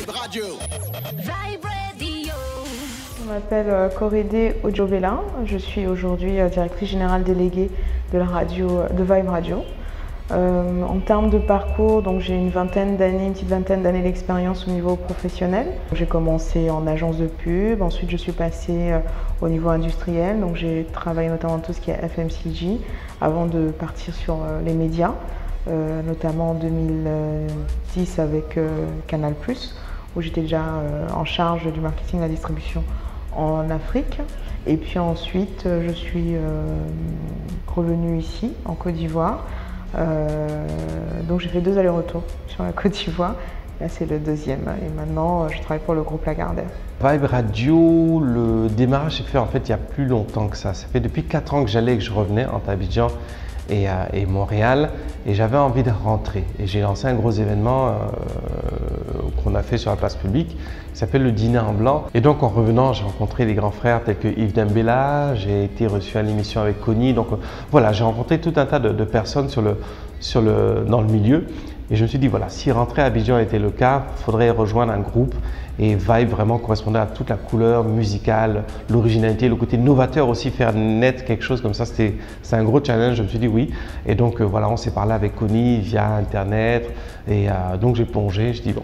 Vibe Radio. Vibe Radio. Je m'appelle Corédé Ojobela. Je suis aujourd'hui directrice générale déléguée de la radio, de Vibe Radio. En termes de parcours, donc j'ai une petite vingtaine d'années d'expérience au niveau professionnel. J'ai commencé en agence de pub, ensuite je suis passée au niveau industriel, donc j'ai travaillé notamment tout ce qui est FMCG avant de partir sur les médias, notamment en 2010 avec Canal+, où j'étais déjà en charge du marketing et de la distribution en Afrique. Et puis ensuite, je suis revenue ici, en Côte d'Ivoire. Donc j'ai fait 2 allers-retours sur la Côte d'Ivoire. Là, c'est le 2e. Et maintenant, je travaille pour le groupe Lagardère. Vibe Radio, le démarrage s'est fait en fait il y a plus longtemps que ça. Ça fait depuis 4 ans que j'allais et que je revenais entre Abidjan et Montréal, et j'avais envie de rentrer. Et j'ai lancé un gros événement qu'on a fait sur la place publique, qui s'appelle le Dîner en Blanc. Et donc en revenant, j'ai rencontré des grands frères tels que Yves Dembélé, j'ai été reçu à l'émission avec Connie. Donc voilà, j'ai rencontré tout un tas de personnes dans le milieu. Et je me suis dit, voilà, si rentrer à Abidjan était le cas, il faudrait rejoindre un groupe. Et Vibe vraiment correspondait à toute la couleur musicale, l'originalité, le côté novateur aussi, faire naître quelque chose comme ça, c'est un gros challenge. Je me suis dit oui. Et donc voilà, on s'est parlé avec Connie via Internet. Et donc j'ai plongé, je dis bon,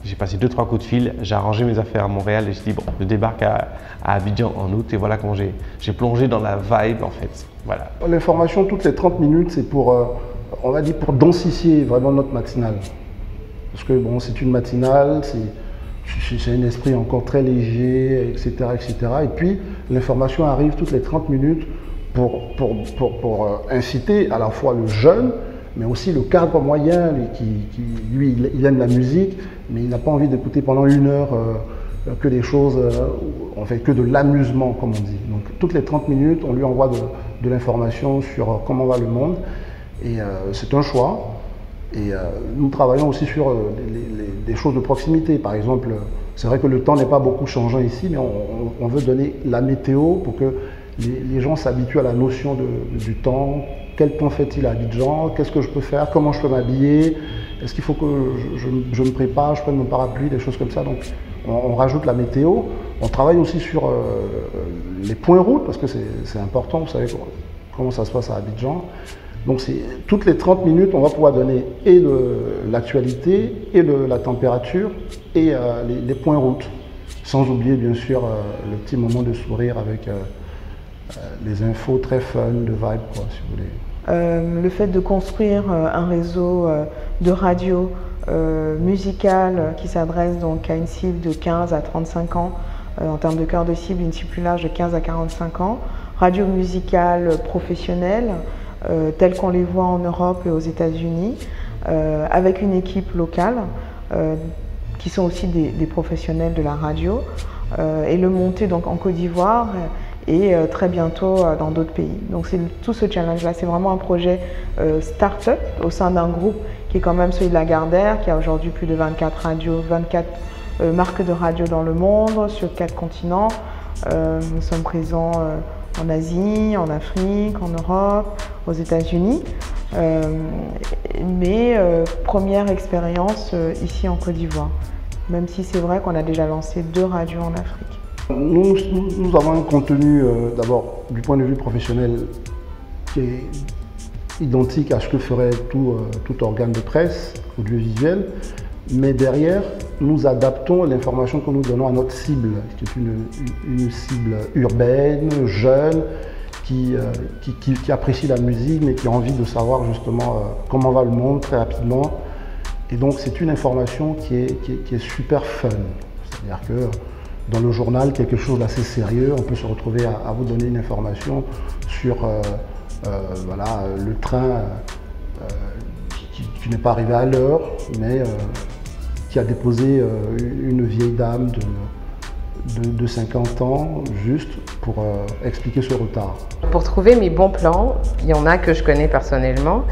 j'ai passé 2-3 coups de fil, j'ai arrangé mes affaires à Montréal et je dis bon, je débarque à Abidjan en août. Et voilà comment j'ai plongé dans la vibe en fait. Voilà. L'information toutes les 30 minutes, c'est pour, on va dire, pour densifier vraiment notre matinale. Parce que bon, c'est une matinale, c'est un esprit encore très léger, etc. etc. Et puis, l'information arrive toutes les 30 minutes pour inciter à la fois le jeune, mais aussi le cadre moyen, lui, il aime la musique, mais il n'a pas envie d'écouter pendant 1 heure que des choses, on fait que de l'amusement, comme on dit. Donc, toutes les 30 minutes, on lui envoie de l'information sur comment va le monde. Et c'est un choix. Et nous travaillons aussi sur des choses de proximité. Par exemple, c'est vrai que le temps n'est pas beaucoup changeant ici, mais on veut donner la météo pour que les gens s'habituent à la notion du temps. Quel temps fait-il à Abidjan? Qu'est-ce que je peux faire? Comment je peux m'habiller? Est-ce qu'il faut que je me prépare, je prenne mon parapluie, des choses comme ça. Donc on rajoute la météo. On travaille aussi sur les points routes, parce que c'est important, vous savez comment ça se passe à Abidjan. Donc toutes les 30 minutes, on va pouvoir donner et de l'actualité, et de la température, et les points routes. Sans oublier bien sûr le petit moment de sourire avec les infos très fun, de vibe, quoi, si vous voulez. Le fait de construire un réseau de radio musicale qui s'adresse donc à une cible de 15 à 35 ans, en termes de cœur de cible, une cible plus large de 15 à 45 ans, radio musicale professionnelle, tels qu'on les voit en Europe et aux États-Unis, avec une équipe locale qui sont aussi des professionnels de la radio, et le monter donc en Côte d'Ivoire et très bientôt dans d'autres pays. Donc c'est tout ce challenge-là, c'est vraiment un projet start-up au sein d'un groupe qui est quand même celui de Lagardère, qui a aujourd'hui plus de 24 radios, 24 marques de radio dans le monde, sur 4 continents. Nous sommes présents en Asie, en Afrique, en Europe, aux États-Unis. Mais première expérience ici en Côte d'Ivoire, même si c'est vrai qu'on a déjà lancé 2 radios en Afrique. Nous avons un contenu, d'abord, du point de vue professionnel, qui est identique à ce que ferait tout organe de presse audiovisuel, mais derrière, nous adaptons l'information que nous donnons à notre cible, qui est une cible urbaine, jeune, qui apprécie la musique, mais qui a envie de savoir justement comment va le monde très rapidement. Et donc c'est une information qui est super fun. C'est-à-dire que dans le journal, quelque chose d'assez sérieux, on peut se retrouver à vous donner une information sur voilà, le train qui n'est pas arrivé à l'heure, mais qui a déposé une vieille dame de 50 ans, juste pour expliquer ce retard. Pour trouver mes bons plans, il y en a que je connais personnellement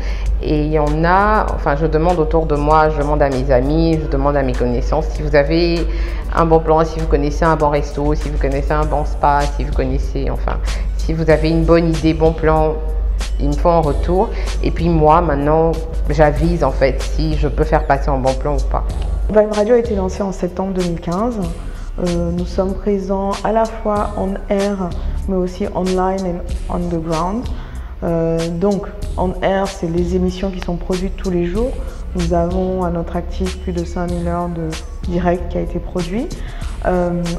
et il y en a, enfin je demande autour de moi, je demande à mes amis, je demande à mes connaissances si vous avez un bon plan, si vous connaissez un bon resto, si vous connaissez un bon spa, si vous connaissez, enfin, si vous avez une bonne idée, bon plan, il me faut un retour. Et puis moi maintenant, j'avise en fait si je peux faire passer un bon plan ou pas. Vibe Radio a été lancé en septembre 2015. Nous sommes présents à la fois en air, mais aussi online et on the ground. Donc, en air, c'est les émissions qui sont produites tous les jours. Nous avons à notre actif plus de 5000 heures de direct qui a été produit.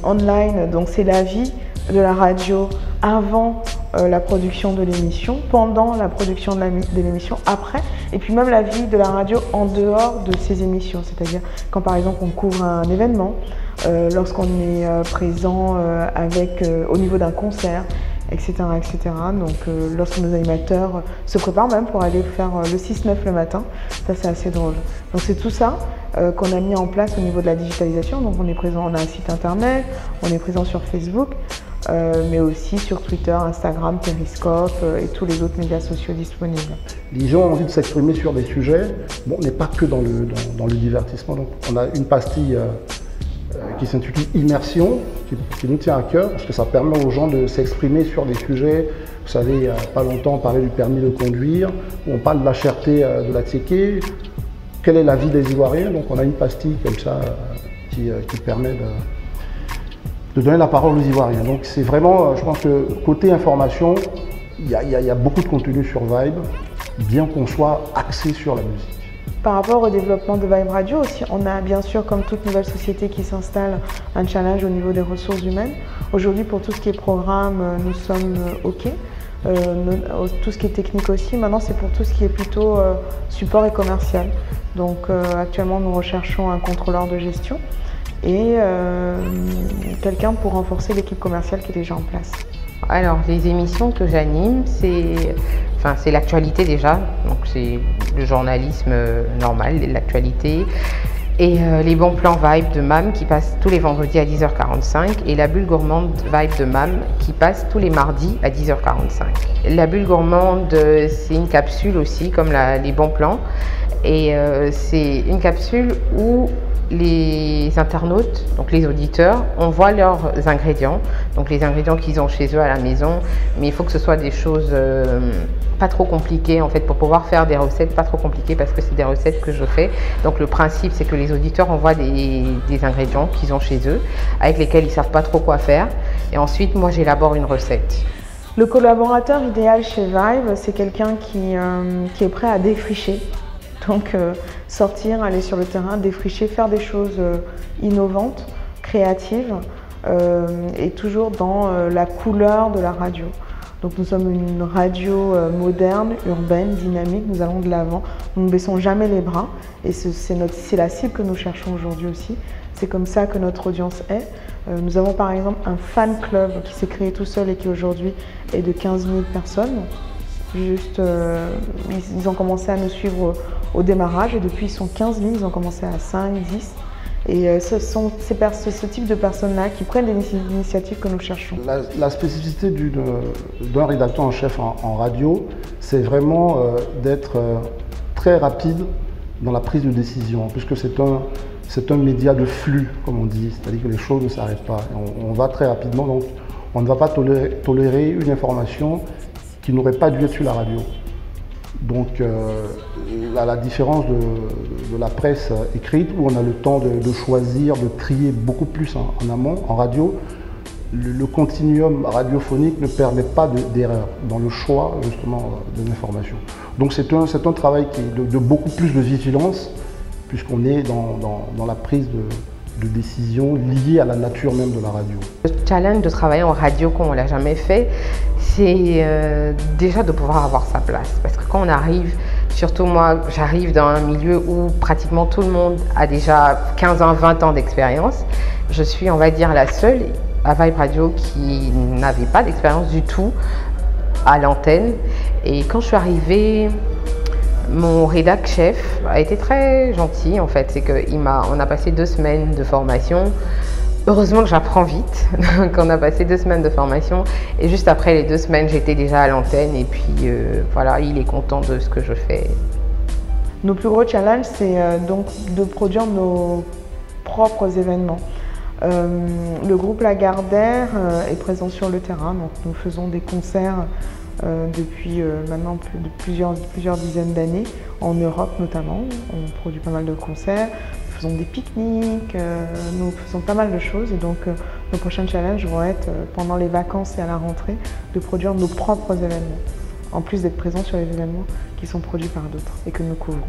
Online, donc c'est la vie de la radio avant la production de l'émission, pendant la production de l'émission, après, et puis même la vie de la radio en dehors de ces émissions, c'est-à-dire quand par exemple on couvre un événement, lorsqu'on est présent au niveau d'un concert, etc. etc. Donc lorsque nos animateurs se préparent même pour aller faire le 6-9 le matin, ça c'est assez drôle. Donc c'est tout ça qu'on a mis en place au niveau de la digitalisation. Donc on est présent, on a un site internet, on est présent sur Facebook, mais aussi sur Twitter, Instagram, Periscope et tous les autres médias sociaux disponibles. Les gens ont envie de s'exprimer sur des sujets. Bon, on n'est pas que dans le divertissement. Donc on a une pastille qui s'intitule Immersion, qui nous tient à cœur, parce que ça permet aux gens de s'exprimer sur des sujets. Vous savez, il n'y a pas longtemps, on parlait du permis de conduire, on parle de la cherté de la ticket. Quelle est la vie des Ivoiriens? Donc on a une pastille comme ça qui permet de donner la parole aux Ivoiriens. Donc c'est vraiment, je pense que côté information, il y a beaucoup de contenu sur Vibe, bien qu'on soit axé sur la musique. Par rapport au développement de Vibe Radio aussi, on a bien sûr, comme toute nouvelle société qui s'installe, un challenge au niveau des ressources humaines. Aujourd'hui, pour tout ce qui est programme, nous sommes OK. Tout ce qui est technique aussi. Maintenant, c'est pour tout ce qui est plutôt support et commercial. Donc actuellement, nous recherchons un contrôleur de gestion et quelqu'un pour renforcer l'équipe commerciale qui est déjà en place. Alors, les émissions que j'anime, c'est l'actualité déjà, donc c'est le journalisme normal, l'actualité, et les bons plans Vibe de MAM qui passent tous les vendredis à 10h45 et la bulle gourmande Vibe de MAM qui passe tous les mardis à 10h45. La bulle gourmande, c'est une capsule aussi, comme les bons plans, et c'est une capsule où les internautes, donc les auditeurs, envoient leurs ingrédients, donc les ingrédients qu'ils ont chez eux à la maison, mais il faut que ce soit des choses pas trop compliquées en fait pour pouvoir faire des recettes pas trop compliquées parce que c'est des recettes que je fais. Donc le principe c'est que les auditeurs envoient des ingrédients qu'ils ont chez eux avec lesquels ils savent pas trop quoi faire et ensuite moi j'élabore une recette. Le collaborateur idéal chez Vibe, c'est quelqu'un qui est prêt à défricher. Donc sortir, aller sur le terrain, défricher, faire des choses innovantes, créatives et toujours dans la couleur de la radio. Donc nous sommes une radio moderne, urbaine, dynamique, nous allons de l'avant, nous ne baissons jamais les bras et c'est la cible que nous cherchons aujourd'hui aussi. C'est comme ça que notre audience est. Nous avons par exemple un fan club qui s'est créé tout seul et qui aujourd'hui est de 15 000 personnes. Juste, ils ont commencé à nous suivre au démarrage et depuis ils sont 15 000, ils ont commencé à 5, 10. Et ce sont ce type de personnes-là qui prennent des initiatives que nous cherchons. La spécificité d'un rédacteur en chef en radio, c'est vraiment d'être très rapide dans la prise de décision, puisque c'est un média de flux, comme on dit, c'est-à-dire que les choses ne s'arrêtent pas. On va très rapidement, donc on ne va pas tolérer une information qui n'aurait pas dû être sur la radio. Donc la différence de la presse écrite, où on a le temps de choisir, de trier beaucoup plus en amont, en radio, le continuum radiophonique ne permet pas d'erreur dans le choix justement des informations. Donc c'est un travail qui est de beaucoup plus de vigilance, puisqu'on est dans la prise de décision liée à la nature même de la radio. Le challenge de travailler en radio comme on ne l'a jamais fait, c'est déjà de pouvoir avoir sa place. Parce que quand on arrive, surtout moi, j'arrive dans un milieu où pratiquement tout le monde a déjà 15 ans, 20 ans d'expérience. Je suis, on va dire, la seule à Vibe Radio qui n'avait pas d'expérience du tout à l'antenne. Et quand je suis arrivée, mon rédac chef a été très gentil en fait. C'est qu'on a passé 2 semaines de formation. Heureusement que j'apprends vite, donc on a passé 2 semaines de formation et juste après les 2 semaines j'étais déjà à l'antenne et puis voilà, il est content de ce que je fais. Nos plus gros challenges, c'est donc de produire nos propres événements. Le groupe Lagardère est présent sur le terrain, donc nous faisons des concerts depuis maintenant plusieurs dizaines d'années, en Europe notamment. On produit pas mal de concerts. Nous faisons des pique-niques, nous faisons pas mal de choses. Et donc, nos prochains challenges vont être, pendant les vacances et à la rentrée, de produire nos propres événements, en plus d'être présents sur les événements qui sont produits par d'autres et que nous couvrons.